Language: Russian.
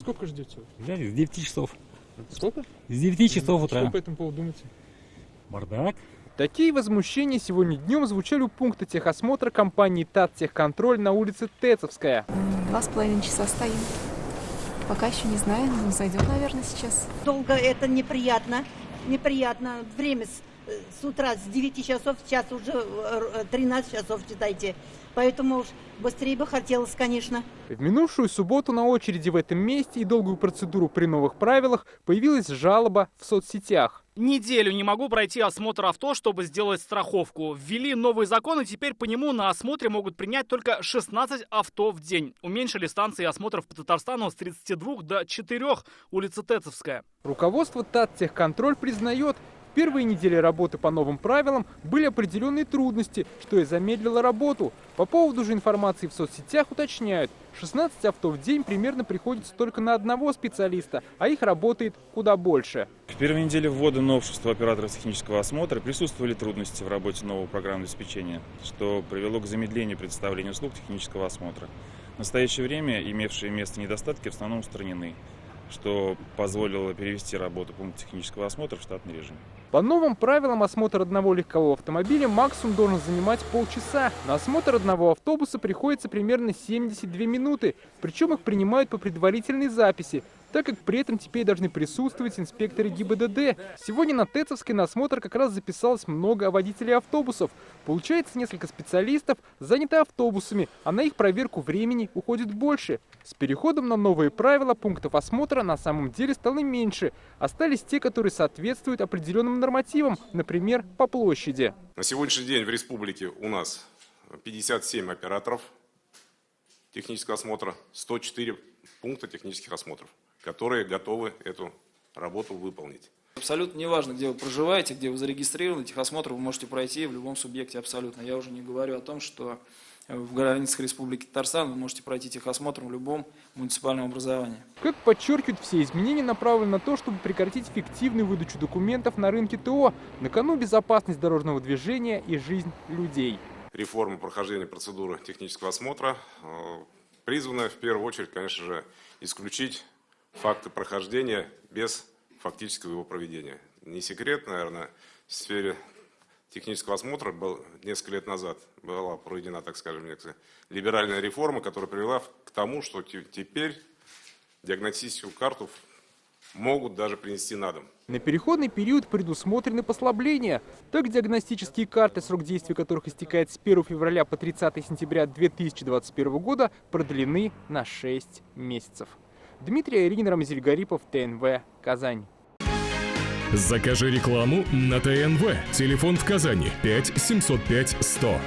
сколько ждете? С 9 часов. Сколько? С 9 часов утра. Что по этому поводу думаете? Бардак. Такие возмущения сегодня днем звучали у пункта техосмотра компании Таттехконтроль на улице Тэцовская. 2,5 часа стоим. Пока еще не знаем, но зайдем, наверное, сейчас. Долго это неприятно. Неприятно. Время с утра с 9 часов, сейчас уже 13 часов, считайте. Поэтому уж быстрее бы хотелось, конечно. В минувшую субботу на очереди в этом месте и долгую процедуру при новых правилах появилась жалоба в соцсетях. Неделю не могу пройти осмотр авто, чтобы сделать страховку. Ввели новый закон, и теперь по нему на осмотре могут принять только 16 авто в день. Уменьшили станции осмотров по Татарстану с 32 до 4, улица Тэцовская. Руководство Таттехконтроль признает, в первые недели работы по новым правилам были определенные трудности, что и замедлило работу. По поводу же информации в соцсетях уточняют, 16 авто в день примерно приходится только на одного специалиста, а их работает куда больше. В первой неделе ввода новшества операторов технического осмотра присутствовали трудности в работе нового программного обеспечения, что привело к замедлению предоставления услуг технического осмотра. В настоящее время имевшие место недостатки в основном устранены, что позволило перевести работу пункта технического осмотра в штатный режим. По новым правилам осмотр одного легкового автомобиля максимум должен занимать полчаса. На осмотр одного автобуса приходится примерно 72 минуты, причем их принимают по предварительной записи, так как при этом теперь должны присутствовать инспекторы ГИБДД. Сегодня на Тэцовской на осмотр как раз записалось много водителей автобусов. Получается, несколько специалистов заняты автобусами, а на их проверку времени уходит больше. С переходом на новые правила пунктов осмотра на самом деле стало меньше. Остались те, которые соответствуют определенным нормативам, например, по площади. На сегодняшний день в республике у нас 57 операторов технического осмотра, 104 пункта технических осмотров, которые готовы эту работу выполнить. Абсолютно неважно, где вы проживаете, где вы зарегистрированы, техосмотр вы можете пройти в любом субъекте абсолютно. Я уже не говорю о том, что в границах Республики Татарстан вы можете пройти техосмотр в любом муниципальном образовании. Как подчеркивают, все изменения направлены на то, чтобы прекратить фиктивную выдачу документов на рынке ТО. На кону безопасность дорожного движения и жизнь людей. Реформа прохождения процедуры технического осмотра призвана в первую очередь, конечно же, исключить факты прохождения без фактического его проведения. Не секрет, наверное, в сфере технического осмотра несколько лет назад была проведена, так скажем, либеральная реформа, которая привела к тому, что теперь диагностическую карту могут даже принести на дом. На переходный период предусмотрены послабления. Так, диагностические карты, срок действия которых истекает с 1 февраля по 30 сентября 2021 года, продлены на 6 месяцев. Дмитрий Айрин, Рамзиль Гарипов, ТНВ, Казань. Закажи рекламу на ТНВ. Телефон в Казани 5 705 100.